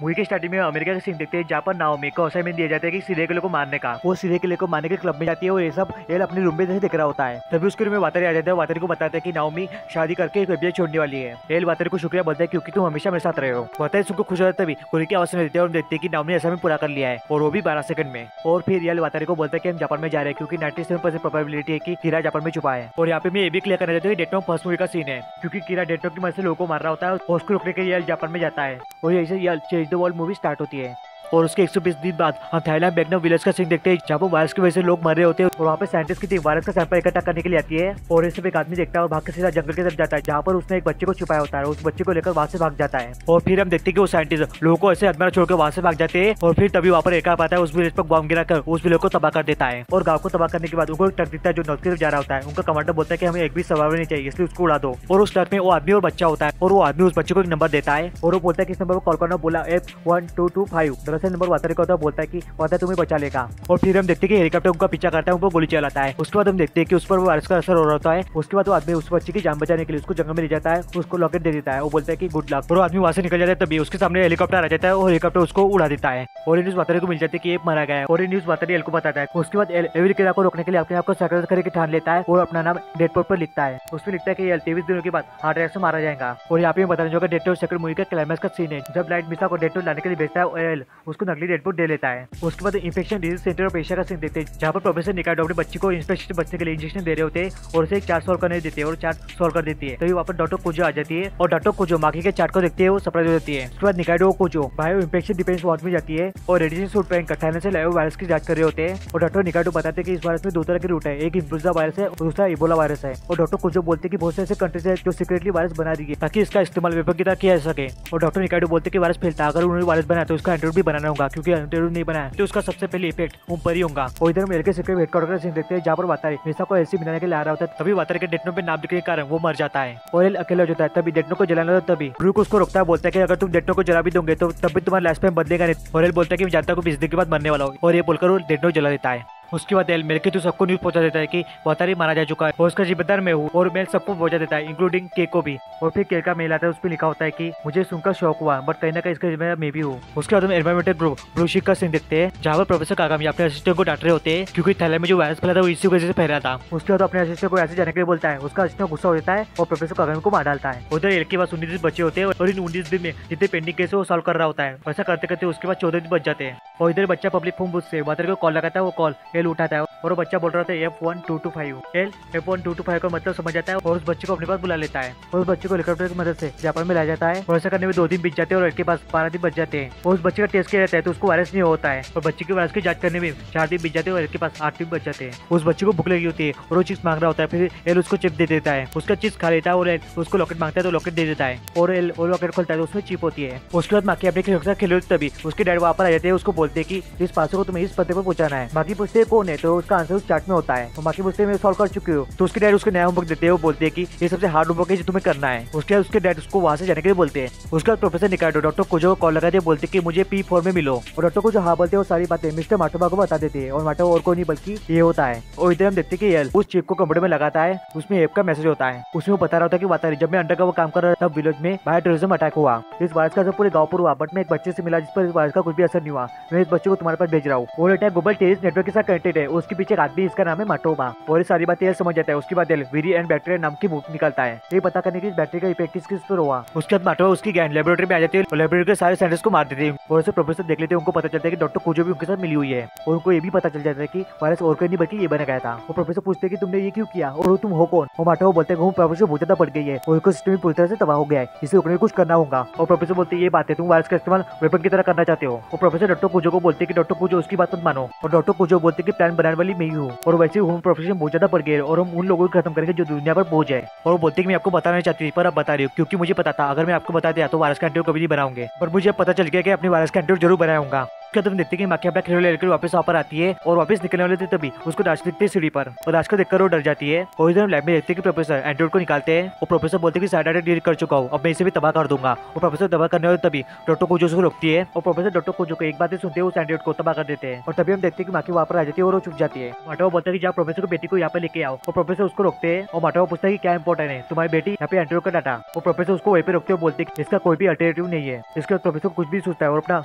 Movie के starting में America का सीन देखते हैं जहाँ पर नाओमी को असाइनमेंट दिया जाता है कि सीरियल किलर को मारने का। वो सीरियल किलर को मारने के क्लब में जाती है और ये सब एल अपने रूम में जैसे देख रहा होता है। तभी उसके रूम में वातारी आ जाता है। वातारी को बताता है कि नाओमी शादी करके एक बेबी छोड़ने वाली है। एल वातारी को शुक्रिया बोलता है क्योंकि तुम हमेशा मेरे साथ रहे हो। वातारी सुनको खुश होता है। तभी गोली की आवाज सुनाई देती है और हम देखते हैं कि नाओमी ने असाइनमेंट पूरा कर लिया है और वो भी 12 सेकंड में। और फिर एल वातारी को बोलता है कि हम जापान में जा रहे हैं क्योंकि 97% प्रोबेबिलिटी है कि कीरा जापान में छुपा है। और यहाँ पे मैं ये भी क्लियर करना चाहता हूँ डेथ नोट फर्स्ट मूवी का सीन है क्योंकि कीरा डेथ नोट की मदद से लोगों को मार रहा होता है और उसको रोकने के लिए जापान में जाता है और यही से change the world movie start होती है। और उसके 120 दिन बाद हम थाईलैंड बैगनम विलेज का सीन देखते हैं जहाँ पर वायरस की वजह से लोग मर रहे होते हैं और वहाँ पे साइंटिस्ट की टीम वायरस का सैंपल इकट्ठा करने के लिए आती है। और इसे एक आदमी देखता है और भाग के सीधा जंगल की तरफ जाता है जहाँ पर उसने एक बच्चे को छुपाया होता है। उस बच्चे को लेकर वहाँ से भाग जाता है और फिर हम देखते हैं कि वो साइंटिस्ट लोगों को ऐसे अधमरा छोड़कर वहाँ से भाग जाते हैं और फिर तभी वहाँ पर एक आता है उस विलेज पर बॉम्ब गिरा कर उस विलेज को तबाह कर देता है। और गाँव को तबाह करने के बाद उनको एक ट्रक दिखता है जो नॉर्थ की तरफ जा रहा होता है। उनका कमांडर बोलता है कि हमें एक भी सर्वाइवर नहीं चाहिए इसलिए उसको उड़ा दो। और उस ट्रक में वो आदमी और बच्चा होता है और वो आदमी उस बच्चे को एक नंबर देता है और वो बोलता है कि इस नंबर पर कॉल करना। बोला F1225। दरअसल नंबर वातारी को बोलता है कि वातारी तुम्हें बचा लेगा। और फिर हम देखते हैं कि हेलीकॉप्टर उनका पीछा करता है उनको गोली चलाता है। उसके बाद हम देखते हैं कि उस पर वो वायरस का असर हो रहा होता है। उसके बाद वो आदमी उस बच्चे की जान बचाने के लिए उसको जंगल में ले जाता है उसको लॉकेट दे देता है। वो बोलता है कि गुड लक। और आदमी वहां से निकल जाता है तभी उसके सामने हेलीकॉप्टर आ जाता है और हेलीकॉप्टर उसको उड़ा देता है और न्यूज वातारी को मिल जाती है कि ये मारा गया है। और न्यूज वातारी एल को बताता है। उसके बाद एल किरा को रोकने के लिए अपने आप को सैक्रिफाइस करके ठान लेता है और अपना नाम डेड पर लिखता है। उसमें लिखता है कि एल 23 दिनों के बाद हार्ट अटैक से मारा जाएगा। और यहाँ पे बताने जो डेड सेकंड मूवी का क्लाइमैक्स का सीन है जब लाइट मिसा को डेड लाने के लिए भेजता है और एल उसको नकली डेड दे लेता है। उसके बाद infection disease centre of Asia का सीन देखते हैं जहाँ पर प्रोफेसर निकाडो अपने बच्चे को इंफेक्शन से बचने के लिए इंजेक्शन दे रहे होते हैं और उसे एक चार्ट सॉल्व करने देते हैं और चार्ट सॉल्व कर देती है। तभी वहाँ पर डॉक्टर कुजो आ जाती है और डॉक्टर कुजो माकी के चार्ट को देखते हैं वो सरप्राइज हो जाती है। उसके बाद निकाडो कुजो बायो इंफेक्शन डिफेंस वार्ड में जाती है और रेडिएशन सूट पहनकर थाईलैंड से लाए वायरस की जांच कर रहे होते हैं। और डॉक्टर निकाडो बताते हैं कि इस वायरस में दो तरह के रूट है, एक इन्फ्लुएंजा वायरस है और दूसरा इबोला वायरस है। और डॉक्टर कुजो बोलते हैं कि बहुत से ऐसे कंट्रीज है जो सीक्रेटली वायरस बना रही है ताकि इसका इस्तेमाल वेपन की तरह किया जा सके। और डॉक्टर निकाडो बोलते हैं कि वायरस फैलता अगर उन्होंने वायरस बनाया तो उसका एंटीडोट भी बनाना होगा क्योंकि एंटीडोट नहीं बनाया तो उसका सबसे पहले इफेक्ट ऊपर ही होगा। और इधर मेरे के सिक्योरिटी हेडक्वार्टर का सीन देखते हैं जहाँ पर वातारी मिसा को एलसी बनाने के लिए आ रहा होता है। तभी वातारी के डेटनो पे नाम लिखने के कारण वो मर जाता है और एल अकेला हो जाता है। तभी डेटनो को जलाना होता है। तभी ब्रूक उसको रोकता है बोलता है कि अगर तुम डेटनो को जला भी दोगे तो तब भी तुम्हारा लाइफ टाइम बदलेगा नहीं। और एल बोलता है कि मैं जानता हूँ 20 दिन के बाद मरने वाला हूँ और ये बोलकर वो डेटनो जला देता है। उसके बाद एल मिलके तो सबको न्यूज पहुंचा देता है कि वातारी मारा जा चुका है और उसका जिम्मेदार मैं हूँ और मैं सबको पहुंचा देता है इंक्लूडिंग के को भी। और फिर केल का मेल आता है उस पर लिखा होता है कि मुझे सुनकर शौक हुआ बट कहीं ना कहीं इसका जिम्मेदार मैं भी हूँ। उसके बाद हम एनवायरमेंटल ग्रुप ब्लूशिक का सीन देखते हैं जहाँ पर प्रोफेसर कागामी अपने असिस्टेंट को डांट रहे होते हैं क्योंकि थाईलैंड में जो वायरस फैला था वो इसी वजह से फैला था। उसके बाद अपने असिस्टेंट को ऐसे जाने के लिए बोलता है। उसका असिस्टेंट गुस्सा हो जाता है और प्रोफेसर कागामी को मार डालता है। उधर एल के पास 19 दिन बचे होते हैं और इन 19 दिन में जितने पेंडिंग केस वो सॉल्व कर रहा होता है। ऐसा करते करते उसके बाद 14 दिन बच जाते हैं। और इधर बच्चा पब्लिक फोन बूथ से वातारी को कॉल लगाता है। वो कॉल एल उठाता है और वो बच्चा बोल रहा था F1225। एल F1225 का मतलब समझ जाता है और उस बच्चे को अपने पास बुला लेता है और उस बच्चे को हेलीकॉप्टर की मदद से जापान में लाया जाता है। और ऐसा करने में 2 दिन बीत जाते हैं और एल के पास 12 दिन बच जाते हैं। और उस बच्चे का टेस्ट किया जाता है तो उसको वायरस नहीं होता है और बच्चे के वायरस की जांच करने में 4 दिन बीत जाते हैं और एल के पास 8 दिन बच जाते हैं। उस बच्चे को भूख लगी होती है और वो चिप्स मांग रहा होता है। फिर एल उसको चिप दे देता है। उसका चिप्स खा लेता है और एल उसको लॉकेट मांगता है तो लॉकेट दे देता है और एल और लॉकेट खोलता है तो उसमें चिप होती है। उसके बाद माकी अपने के साथ खेले तभी उसके डैड वहाँ पर आ जाते हैं। उसको बोलते हैं कि इस पासो को तुम्हें इस पते पर पहुंचाना है। माकी पूछते हैं कौन है तो उसका आंसर उस चार्ट में होता है। बाकी पूछते मैं सॉल्व कर चुकी हूँ तो उसके डैड उसको नया होमवर्क देते हैं। वो बोलते हैं कि ये सबसे हार्ड होमवर्क है जो तुम्हें करना है। उसके डैड उसको वहाँ से जाने के लिए बोलते हैं। उसके बाद प्रोफेसर निकाडो डॉक्टर कुजो को कॉल लगाते हैं बोलते कि मुझे P4 में मिलो और डॉक्टर कुजो हाँ बोलते हैं। वो सारी बातें मिस्टर माटोबा को बता देते हैं और माटोबा और कोई नहीं बल्कि ये होता है। और इधर हम देखते कि एल उस चिप को कंप्यूटर में लगाता है। उसमें ऐप का मैसेज होता है। उसमें वो बता रहा होता है कि वातारी जब मैं अंडर का वो काम कर रहा था विलेज में बायो टेररिज्म अटैक हुआ। इस वायरस का पूरे गाँव पर हुआ बट मैं एक बच्चे से मिला जिस पर इस वायरस का कुछ भी असर नहीं हुआ। मैं इस बच्चे को तुम्हारे पास भेज रहा हूँ। और अटैक ग्लोबल टेररिस्ट नेटवर्क के साथ कनेक्टेड है। उसके पीछे एक आदमी इसका नाम है माटोबा और ये सारी बातें समझ जाता है। उसके बाद वीरी एंड बैक्टीरिया नाम की बुक निकलता है ये पता करने की इस बैटरी का इफेक्ट किस पर हुआ। उसके बाद माटोबा उसकी गैंग लेबोरेटरी में आ जाती है और लेबोरेटरी के सारे साइंटिस्ट को मार देते हैं और उसे प्रोफेसर देख लेते हैं। उनको पता चलता है कि डॉक्टर कुजो भी उनके साथ मिली हुई है और उनको ये भी पता चल जाता है कि वायरस और कोई नहीं बल्कि ये बना गया था। वो प्रोफेसर पूछते हैं कि तुमने ये क्यों किया और तुम हो कौन। वो माटोबा बोलते हैं प्रोफेसर बहुत ज्यादा बढ़ गई है और उसको सिस्टम पूरी तरह से तबाह हो गया है इसे रोकने कुछ करना होगा। और प्रोफेसर बोलते हैं ये बात है तुम वायरस का इस्तेमाल वेपन की तरह करना चाहते हो। और प्रोफेसर डॉक्टर कुजो को बोलते हैं कि डॉक्टर कुजो उसकी बात मत मानो और डॉक्टर कुजो बोलते हैं कि प्लान बनाने वाली मैं ही हूँ और वैसे होम प्रोफेशन बहुत ज्यादा बढ़ गए और हम उन लोगों को खत्म करेंगे जो दुनिया पर बोझ है। और वो बोलते हैं कि मैं आपको बताना नहीं चाहती पर अब बता रही हूँ क्योंकि मुझे पता था अगर मैं आपको बता दिया तो वायरस का एंटीडोट कभी नहीं बनाऊंगे पर मुझे पता चल गया कि अपने वायरस का एंटीडोट जरूर बनाऊंगा उसके बाद हम देखते हैं कि माकी अपना खिलौना लेकर वापस वहाँ पर आती है और वापस निकलने वाले थे तभी उसको राज दिखते हैं सीढ़ी पर और राज को देखकर वो डर जाती है। और इधर हम लैब में देखते हैं कि प्रोफेसर एंड्रॉइड को निकालते हैं और प्रोफेसर बोलते हैं कि साइड डील कर चुका हूँ, अब मैं इसे भी तबाह कर दूंगा। और प्रोफेसर तबाह करने वाले तभी डॉक्टर कोजो उसको रोकती है और प्रोफेसर डॉक्टर कोजो को एक बात सुनते हैं उस एंड्रॉइड को तबाह कर देते हैं। और तभी हम देखते हैं कि माकी वहाँ पर आ जाती है और वो चुप जाती है। माटवा बोलता है कि जहाँ प्रोफेसर को बेटी को यहाँ पे लेके आओ और प्रोफेसर उसको रोकते हैं और माटवा पूछता है कि क्या इंपॉर्टेंट है, तुम्हारी बेटी यहाँ पे एंड्रॉइड का डाटा। और प्रोफेसर उसको वहीं पे रोकते हुए बोलते हैं कि इसका कोई भी अल्टरनेटिव नहीं है। इसके बाद प्रोफेसर कुछ भी सोचता है और अपना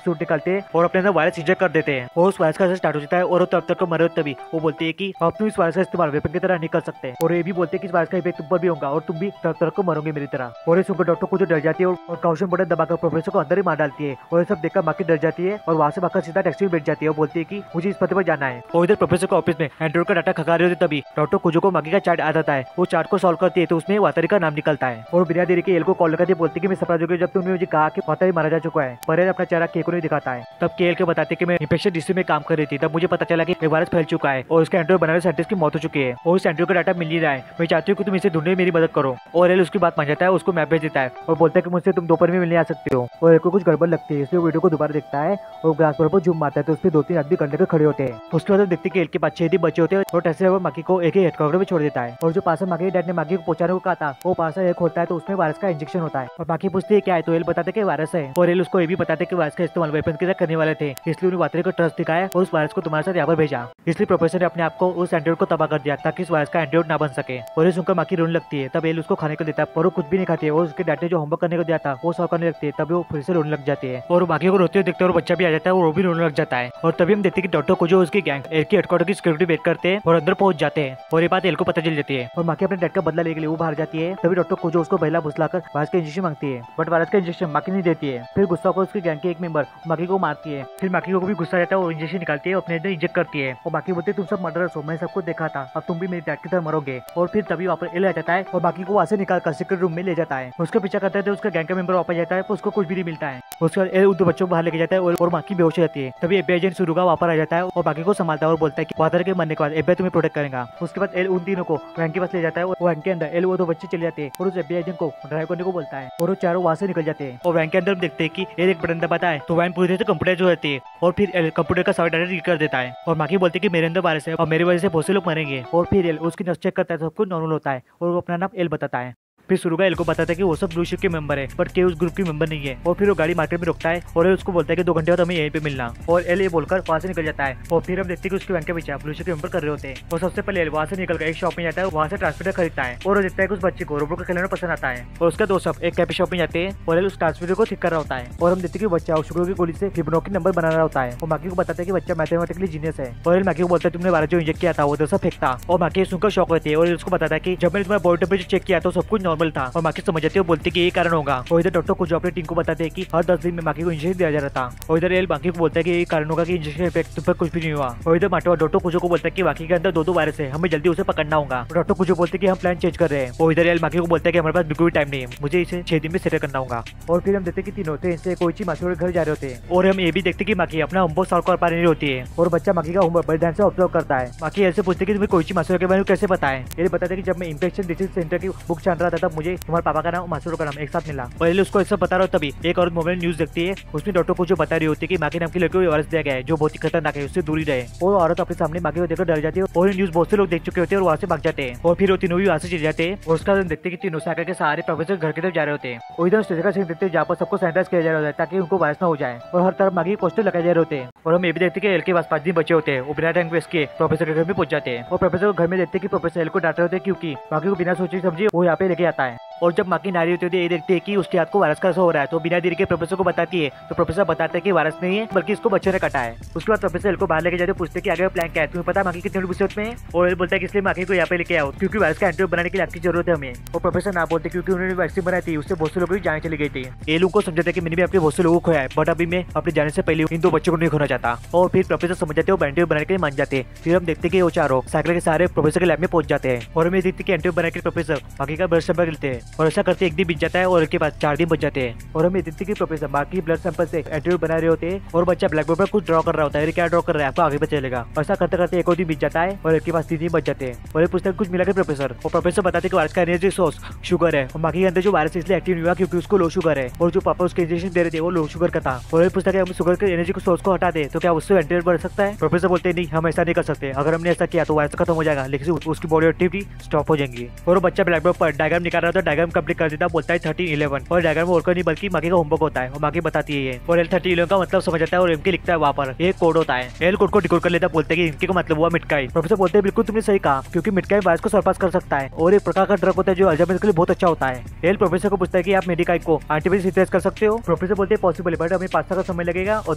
सूट निकालते हैं और अपने अंदर वायरस इंजेक्ट कर देते हैं और उस वायरस का स्टार्ट हो जाता है और तब तक मरे तभी वो बोलती है कि आप तुम इस वायरस का इस्तेमाल वेपन की तरह नहीं कर सकते और ये भी बोलते हैं कि इस वायरस का इफेक्ट तुम पर भी होगा और तुम भी तब तक को मरोगे मेरी तरह। और ये सुनकर डॉक्टर को जो डर जाती है और काउशन बटन दबाकर प्रोफेसर को अंदर ही मार डालती है और ये सब देखकर माकी डर जाती है और वहाँ से भागकर सीधा टैक्सी में बैठ जाती है और बोलती है कि मुझे इस पते पर जाना है। और इधर प्रोफेसर को ऑफिस में एंड्रॉइड का डाटा खका रहे होते तभी डॉक्टर कुजो को माकी का चार्ट आ जाता है। वो चार्ट को सॉल्व करती है तो उसमें वातारी का नाम निकलता है और बिना देरी के एल को कॉल करके बोलती है कि मैं सरप्राइज हो गई जब तुमने मुझे कहा कि वातारी मारा जा चुका है। पर अपना चेहरा के को नहीं दिखाता है। तब केएल के बताते कि मैं इंफेक्शन डिसीज में काम कर रही थी, तब मुझे पता चला कि वायरस फैल चुका है और उसका एंड्रॉइड बनाने साइंटिस्ट की मौत हो चुकी है और उस एंड्रॉइड का डाटा मिल नहीं रहा है। मैं चाहती हूँ कि तुम इसे ढूंढने में मेरी मदद करो। और एल उसकी बात मान जाता है, उसको मैप भेज देता है और बोलता है कि मुझसे तुम दोपहर में मिलने आ सकते हो। और एल को कुछ गड़बड़ लगती है इसलिए वो वीडियो को दोबारा देखता है और ग्लास पर झूम मारता है तो उस पर 2-3 आदमी कंधे पे खड़े होते हैं। उसके बाद देखते कि एल के पास 6 बच्चे होते हैं और टेस्ला वो माकी को एक ही हेडक्वार्टर में छोड़ देता है। और जो पास माकी डैड ने माकी को पहुंचाने को कहा था वो पास एक होता है तो उसमें वायरस का इंजेक्शन होता है और माकी पूछती है क्या है तो एल बताते कि वायरस है। और एल उसको ये भी बताते कि वायरस का इस्तेमाल वेपन की तरह करने वाले थे, इसलिए उन्हें वातरे को ट्रस्ट दिखाया और उस वायरस को तुम्हारे साथ यहाँ पर भेजा। इसलिए प्रोफेसर ने अपने आप को उस एंड्रॉइड को तबाह कर दिया ताकि इस वायरस का एंड्रॉइड ना बन सके। और ये सुनकर माकी रोने लगती है। तब एल उसको खाने को देता है पर वो कुछ भी नहीं खाती है और उसके डाटे जो होमवर्क करने को दिया था वो सॉल्व करने लगती है। तभी वो फिर से रोने लग जाती है और माकी को रोते हुए देखते और बच्चा भी आ जाता है और वो भी रोने लग जाता है। और तभी हम देखते हैं कि डॉक्टर को जो उसकी गैंग एल के हेडक्वार्टर की सिक्योरिटी वेट करते हैं और अंदर पहुंच जाते हैं और ये बात एल को पता चल जाती है और माकी अपने डैड का बदला लेने के लिए वो बाहर जाती है। तभी डॉक्टर को जो उसको बहला फुसलाकर वायरस का इंजेक्शन मांगती है बट वायरस का इंजेक्शन माकी नहीं देती है। फिर गुस्सा होकर उसकी गैंग के एक मेंबर माकी को मारती है। फिर माकी को भी गुस्सा आता है और इंजेक्शन निकालती है अपने अंदर इंजेक्ट करती है और बाकी बोलते तुम सब मर्डरर्स हो, मैंने सब कुछ देखा था, अब तुम भी मेरी डैड की तरह मरोगे। और फिर तभी वहाँ पर एल आ जाता है और बाकी को वहाँ से निकाल कर सीक्रेट रूम में ले जाता है। उसका पीछा करते हैं तो उसका गैंग का मेंबर वापस जाता है तो उसको कुछ भी नहीं मिलता है। उसके बाद एल उन 2 बच्चों को बाहर लेके जाता है और बाकी बेहोश हो जाती है। तभी एफबीआई एजेंट सुरुगा वहाँ पर आ जाता है और बाकी को संभालता है और बोलता है कि वातर के मरने के बाद एफबीआई तुम्हें प्रोटेक्ट करेगा। उसके बाद एल उन तीनों को वैन के पास ले जाता है और वैन के अंदर एल वो 2 बच्चे चले जाते हैं और उस एफबीआई एजेंट को ड्राइव करने को बोलता है और वो चारों वहाँ से निकल जाते हैं। और वैन के अंदर हम देखते हैं कि एल एक बटन दबाता है तो वैन पूरी तरह से कंप्यूटर जो रहती है और फिर एल कंप्यूटर का सारा डाटा रीड कर देता है और माकी बोलते हैं कि मेरे अंदर वायरस है और मेरी वजह से बहुत से लोग मरेंगे। और फिर एल उसकी नस चेक करता है तो सब कुछ नॉर्मल होता है और वो अपना नाम एल बताता है। फिर सुरुगा एल को बताता है कि वो सब ब्लू शिप के मेंबर है बट के उस ग्रुप की मेंबर नहीं है। और फिर वो गाड़ी मार्केट में रोकता है और एल उसको बोलता है कि 2 घंटे बाद हमें यहीं पे मिलना। और एल ये बोलकर वहाँ से निकल जाता है और फिर हम देखते हैं कि उसके वैन के पीछे ब्लू शिप के मेंबर कर रहे होते हैं। और सबसे पहले एल वहाँ से निकलकर एक शॉप में जाता है, वहाँ से ट्रांसमीटर खरीदता है और वो देखता है कि उस बच्चे को रोबोट का खिलौना पसंद आता है। और उसका दोस्त सब एक कैफे शॉप में जाते हैं और एल उस ट्रांसमीटर को ठीक कर रहा होता है। और हम देखते हैं कि बच्चा शुक्र की गोली से फिबोनाची नंबर बना रहा होता है और माकी को बताता है कि बच्चा मैथमेटिकली जीनियस है। और एल माकी को बोलता है तुमने वायरस जो इंजेक्ट किया था वो दरअसल फेंकता। और माकी सुनकर शॉक होती है और उसको बताता है कि जब मैंने तुम्हारा बॉडी टेम्परेचर चेक किया तो सब कुछ नॉर्मल था। और माकी समझ जाती है, बोलते कि ये कारण होगा। और इधर डॉक्टर को जो अपनी टीम को बताते हैं कि हर 10 दिन में माकी को इंजेक्शन दिया जा रहा था। और इधर एल माकी को बोलता है कि ये कारण होगा कि इंजेक्शन इफेक्ट तुम पर कुछ भी नहीं हुआ। और इधर माटवा डॉक्टर कुजो को बोलता है कि माकी के अंदर 2 वायरस है, हमें जल्दी उसे पकड़ना होगा। डॉक्टर कुजो बोलते हैं कि हम प्लान चेंज कर रहे हैं। और इधर एल माकी को बोलता है कि हमारे पास बिल्कुल भी टाइम नहीं है, मुझे इसे 6 दिन में सेटल करना होगा। और फिर हम देखते हैं कि तीनों ट्रेन से कोईची मासूर के घर जा रहे होते हैं और हम ये भी देखते हैं कि माकी अपना होमवर्क सॉल्व कर पा रही होती है और बच्चा माकी का होमवर्क बड़े ध्यान से ऑब्जर्व करता है। माकी ऐसे पूछते कि तुम्हें कोईची मासूर के बारे में कैसे पता है। ये बताते कि जब मैं इंफेक्शन डिसीज सेंटर की बुक छान रहा था तब मुझे तुम्हारे पापा का नाम मासूर का नाम एक साथ मिला। और उसको ऐसा बता रहा हो तभी एक और मोबाइल न्यूज देखती है, उसमें डॉक्टर को जो बता रही होती है कि माकी नाम की लड़की को वायरस दिया गया है जो बहुत ही खतरनाक है, उससे दूरी रहे। और औरत अपने सामने माकी को देखकर डर जाती है और न्यूज बहुत से लोग देख चुके होते हैं और वहाँ से भाग जाते हैं। और फिर वो तीनों भी वहाँ से चले जाते हैं और उसका देखते हैं कि तीनों साइकिल के सहारे प्रोफेसर घर की तरफ जा रहे होते हैं। और इधर स्टेशन का सीन देखते हैं जहाँ पर सबको सैनिटाइज किया जा रहा होता है ताकि उनको वायरस न हो जाए और हर तरफ माकी पोस्टर लगाए जा रहे होते हैं। और हम ये भी देखते हैं कि एल के पास 5 दिन बचे होते हैं, वो बिना टाइम वेस्ट किए प्रोफेसर के घर में पहुंच जाते हैं। और प्रोफेसर को घर में देखते हैं कि प्रोफेसर एल को डांट रहे होते हैं क्योंकि माकी को बिना सोचे समझे वो यहाँ पे लेके आता है। और जब माकी नारी होती है ये देखते हैं कि उसके हाथ को वायरस का असर हो रहा है तो बिना देरी के प्रोफेसर को बताती है तो प्रोफेसर बताते हैं कि वायरस नहीं है बल्कि इसको बच्चे ने काटा है। उसके बाद प्रोफेसर एल को बाहर लेके जाते पूछते कि आगे प्लान क्या है, तुम्हें पता है माकी कितनी मुसीबत में है। और एल बोलता है कि इसलिए माकी को यहाँ पे लेके आओ क्योंकि वायरस का एंटीडोट बनाने के लिए आपकी जरूरत है हमें। और प्रोफेसर ना बोलते क्योंकि उन्होंने वैक्सीन बनाई थी उससे बहुत से लोगों की जान चली गई थी। एल उनको समझाते हैं कि मैंने भी अपने बहुत से लोगों को खोया है बट अभी मैं अपने जाने से पहले इन 2 बच्चों को नहीं खोना चाहता। और फिर प्रोफेसर समझ जाते हैं वो एंटीडोट बनाने के लिए मान जाते हैं। फिर हम देखते हैं कि वो चारों साइकिल के सारे प्रोफेसर के लैब में पहुंच जाते हैं और हमें देखते हैं कि एंटीडोट बनाने के प्रोफेसर माकी का ब्लड सैंपल लेते हैं और ऐसा करते एक दिन बीत जाता है और उसके बाद 4 दिन बच जाते हैं और हमें देखते कि प्रोफेसर बाकी ब्लड सैंपल से एंटीडोट बना रहे होते हैं और बच्चा ब्लैक बोर्ड पर कुछ ड्रॉ कर रहा होता है। क्या ड्रॉ कर रहा है आपको आगे पता चलेगा। ऐसा करते करते एक और दिन बीत जाता है और इसके पास 3 दिन बच जाते हैं और पूछते हैं कुछ मिला के प्रोफेसर, और प्रोफेसर बताते कि वायरस का एनर्जी सोर्स शुगर है और बाकी के अंदर जो वायरस इसलिए एक्टिव नहीं हुआ क्योंकि उसको लो शुगर है और जो पापा उसके इंजेक्शन दे रहे थे वो लो शुगर का था। और पूछता है हम शुगर के एनर्जी को सोर्स को हटा दे तो क्या उससे एंटीडोट बन सकता है। प्रोफेसर बोलते हैं नहीं, हम ऐसा नहीं कर सकते, अगर हमने ऐसा किया तो वायरस खत्म हो जाएगा लेकिन उसकी बॉडी एक्टिविटी स्टॉप हो जाएगी। और बच्चा ब्लैक बोर्ड पर डायग्राम निकाल रहा था, डायग्राम कंप्लीट कर देता, बोलता है 1311 और डायग्राम और कोई नहीं बल्कि माकी का होमवर्क होता है और माकी बताती है ये और L1311 का मतलब समझ आता है और एम के लिखता है वहाँ पर एक कोड होता है। एल कोड को डिकोड कर लेता, बोलते हैं कि इनके का मतलब हुआ मिटकाई। प्रोफेसर बोलते हैं बिल्कुल तुमने सही कहा क्योंकि मिटकाई वायरस को सरपास कर सकता है और एक प्रकार का ड्रग होता है जो अल्जाइमर के लिए बहुत अच्छा होता है। एल प्रोफेसर को पूछता है कि आप मेडिकाई को एंटीबॉडी सिंथेसिस कर सकते हो। प्रोफेसर बोलते हैं पॉसिबल है बट हमें 5 साल का समय लगेगा और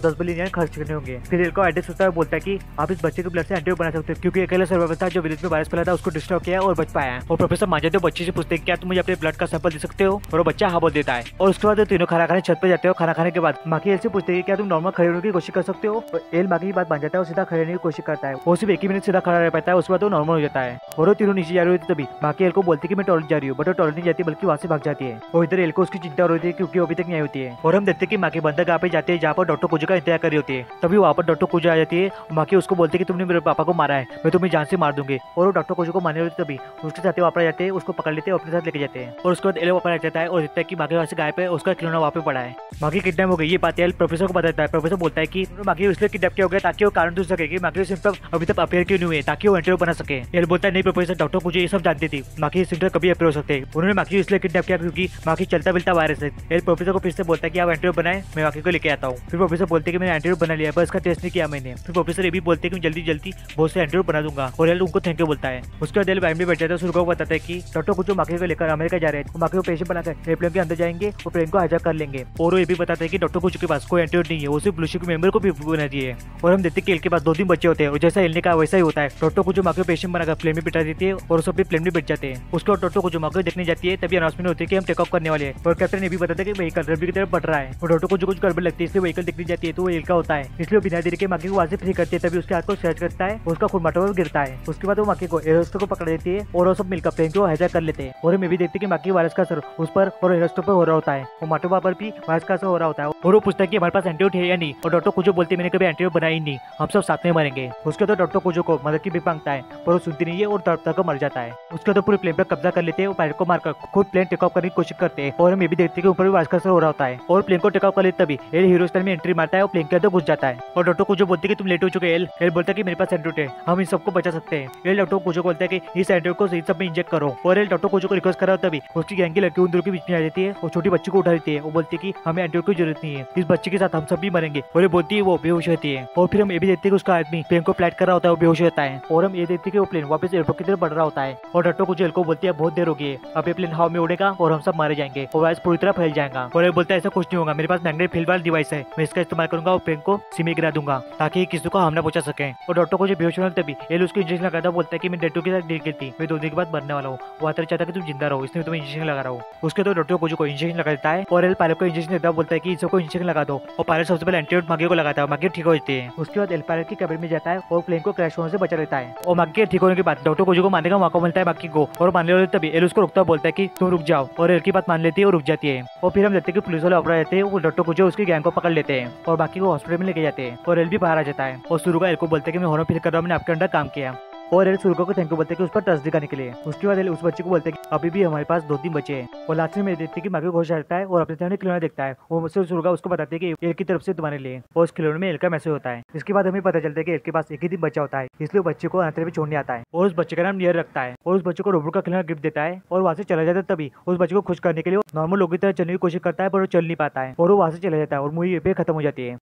10 बिलियन खर्च करने होंगे। फिर एल को एड्रेस होता है, बोलता है कि आप इस बच्चे के ब्लड से एंटीडोट बना सकते हो क्योंकि अकेला सर्वाइवर था जो विलेज में वायरस फैला था, उसको डिस्ट्रॉय किया और बच पाया। और प्रोफेसर मान जाते हो बच्चे से पूछते हैं क्या तुम मुझे अपने ब्लड का सैंपल दे सकते हो और वो बच्चा हाँ बोल देता है। और उसके बाद तीनों खाना खाने छत पे जाते हो। खाना खाने के बाद माकी एल से पूछते हैं क्या तुम नॉर्मल खड़े होने की कोशिश कर सकते हो। एल माकी की बात मान जाता है और सीधा खड़े होने की कोशिश करता है। वो सिर्फ 1 ही मिनट सीधा खड़ा रह पाता है, उसके बाद वो नॉर्मल हो जाता है। और वो तीनों नीचे जा रही होती तभी माकी एल को बोलती है कि मैं टॉयलेट जा रही हूँ, बट वो टॉयलेट नहीं जाती बल्कि वहाँ से भाग जाती है। और इधर एल को उसकी चिंता हो रही थी क्योंकि अभी तक नहीं आई होती है। और हम देखते हैं कि माकी बंदरगाह पे जाते हैं जहाँ पर डॉक्टर कुजू का इंतजार कर रही होती है। तभी वहाँ पर डॉक्टर कुजू आ जाती है। माकी उसको बोलती है कि तुमने मेरे पापा को मारा है, मैं तुम्हें जान से मार दूंगी। और वो डॉक्टर कुजू को मारने होती तभी उसके साथ वापस जाते हैं, उसको पकड़ लेते हैं और अपने साथ लेके जाते हैं। और उसके बाद एल वापस आ जाता है और देखता है कि माकी वहाँ से गायब है, उसका खिलौना वहाँ पे पड़ा है। माकी किडनैप हो गई ये बात एल प्रोफेसर को बताता है। प्रोफेसर बोलता है कि माकी इसलिए किडनैप किया हो गया ताकि वो कारण ढूंढ सके कि माकी सिम्टम अभी तक अपेयर क्यों नहीं हुए ताकि वो एंटीडोट बना सके। एल बोलता है नहीं प्रोफेसर, डॉक्टर कुजू ये सब जानती थी, माकी सिम्टम कभी अपेयर हो सकते हैं, उन्होंने माकी इसलिए किडनैप किया क्योंकि माकी चलता मिलता वायरस है। एल प्रोफेसर को फिर से बोलता है कि आप एंटीडोट बनाए, मैं माकी को लेके आता हूँ। फिर प्रोफेसर बोलते हैं कि मैंने एंटीडोट बना लिया पर इसका टेस्ट नहीं किया मैंने। फिर प्रोफेसर ये भी बोलते हैं कि जल्दी जल्दी बहुत से एंटीडोट बना दूंगा और एल उनको थैंक यू बोलता है। उसके बाद एल बैंक में बैठ जाता है, सुरगा को बताता है कि डॉक्टर कुजू माकी को लेकर अमेरिका जा रहे हैं, माकी को पेशेंट बनाकर एयरप्लेन के अंदर जाएंगे और प्लेन को हाईजैक कर लेंगे। और वो ये भी बताता है कि डॉक्टर कुजू के पास कोई एंटीडोट नहीं है, वो सिर्फ ब्लू शिप मेंबर को भी बना दिए। और हम देखते हैं कि एल के पास 2 दिन बच्चे होते हैं और जैसा एल ने कहा वैसा ही होता है। डॉक्टर कुजू माकी को पेशेंट बनाकर प्लेन में बिठा देती है और सब भी प्लेन में बैठ जाते हैं। उसके बाद डॉक्टर कुजू माकी को देखने जाती है, तभी अनाउंसमेंट होती है कि हम टेक ऑफ करने वाले हैं। और कैप्टन ये भी बताता है कि व्हीकल रबी की तरफ बढ़ रहा है और डॉक्टर को जो कुछ गड़बड़ लगती है इसलिए व्हीकल दिखनी जाती है तो वो एल का होता है, इसलिए बिना देरी के माकी को वहां से फ्री करती है। तभी उसके हाथ को स्क्रैच करता है, उसका खून माटा हुआ गिरता है। उसके बाद वो माकी को एरोस्टो को पकड़ देती है और वो सब मिलकर प्लेन को हाईजैक कर लेते हैं। और हम भी देखते हैं कि माकी वायरस का असर उस पर और एरोस्टो पर हो रहा होता है और माटोबा पर भी वायरस का असर हो रहा होता है। और वो पूछता है कि हमारे पास एंटीडोट है या नहीं और डॉक्टर कुजो बोलते मैंने कभी एंटीडोट बनाई नहीं, हम सब साथ में मरेंगे। उसके बाद डॉक्टर कुजो को मदद की भी मांगता है पर वो सुनती नहीं है और तड़प तक मर जाता है। उसके बाद पूरे प्लेन पर कब्जा कर लेते हैं और पायलट को मारकर खुद प्लेन टेक ऑफ करने की कोशिश करते हैं। और हम ये भी देखते हैं कि ऊपर भी वायरस का असर हो रहा होता है और प्लेन को टेक ऑफ कर लेते तभी एल हीरो स्टाइल में एंट्री मारता है और प्लेन के अंदर घुस जाता है। और डॉक्टर कुजो बोलते हैं कि तुम लेट हो चुके हैं। एल बोलता है कि मेरे पास एंटीडोट है, हम इन सबको बचा सकते हैं। एल डॉक्टर कुजो बोलता है कि इस एंटीडोट को इन सब में इंजेक्ट करो। और एल डॉक्टर कुजो को रिक्वेस्ट कर रहा तभी उसकी गैंग की लड़की उन दोनों के बीच में आ जाती है और छोटी बच्ची को उठा लेती है। वो बोलती है कि हमें एंटीडोट की जरूरत नहीं है, इस बच्चे के साथ हम सब भी मरेंगे। और ये बोलती है वो बेहोश होती है। और फिर हम ये भी देखते हैं कि उसका आदमी प्लेन को फ्लैट कर रहा होता है, वो बेहोश होता है। और हम ये देखते हैं कि वो प्लेन वापस एयरपोर्ट की तरफ बढ़ रहा होता है। और डॉक्टर कुजो एल को बोलती है बहुत देर हो गई है, अब ये प्लेन हवा में उड़ेगा और हम सब मारे जाएंगे और वायरस पूरी तरह फैल जाएगा। और ये बोलता है ऐसा कुछ नहीं होगा, मेरे पास मैग्नेट फील्ड वाला डिवाइस है, मैं इसका इस्तेमाल करूंगा और प्लेन को सीमे गिरा दूंगा ताकि किसी को हमला पहुंचा सके। और डॉक्टर को जो बेहोश होना तभी एल उसको इंजेक्शन लगाता बोलता है कि मैं डेटो के साथ डील की थी, मैं 2 दिन के बाद मरने वाला हूँ, वो आतर चाहता है कि तुम जिंदा रहो इसलिए तुम्हें इंजेक्शन लगा रहा हूँ। उसके तो डॉक्टर को जो इंजेक्शन लगा देता है और एल पायलट को इंजेक्शन देता बोलता है कि इन सबको इंजेक्शन लगा दो। और पायलट सबसे पहले एंटीडोट माकी को लगाता है, माकी ठीक हो जाती है। उसके बाद एल पायलट की कैबिन में जाता है और प्लेन को क्रैश होने से बचा लेता है। और माकी के ठीक होने के बाद डॉक्टर कुजो को मारने का मौका मिलता है माकी को, और मान ले तभी एल उसको रुकता बोलता है कि तुम रुक जाओ। और एल की बात मान लेती है और रुक जाती है। और फिर हम देखते हैं कि पुलिस वाले ऑपरेटर रहते हैं, वो डॉक्टर कुजो उसकी गैंग को पकड़ लेते हैं और बाकी को हॉस्पिटल में लेके जाते हैं। और एल भी बाहर आ जाता है और शुरू का एल को बोलते हैं कि मैं होना फील कर रहा हूँ, मैंने आपके अंडर काम किया। और एल सुरगा को थैंक यू बोलते हैं कि उस पर ट्रस्ट दिखाने के लिए। उसके बाद एल उस बच्चे को बोलते हैं कि अभी भी हमारे पास 2 दिन बचे हैं। और लास्ट में देखते हैं कि माकी को होश आता है और अपने सामने खिलौना देखता है और मुझसे सुरगा उसको बताते हैं कि एल की तरफ से तुम्हारे लिए, और उस खिलौने में एल का मैसेज होता है। इसके बाद हमें पता चलता है कि एल के पास 1 ही दिन बचा होता है, इसलिए वो बच्चे को अंतरे में छोड़ने आता है और उस बच्चे का नाम नियर रखता है और उस बच्चे को रोबोट का खिलौना गिफ्ट देता है और वहाँ से चला जाता है। तभी उस बच्चे को खुश करने के लिए नॉर्मल लोगों की तरह चलने की कोशिश करता है पर वो चल नहीं पाता है और वो वहाँ से चला जाता है और मूवी पे खत्म हो जाती है।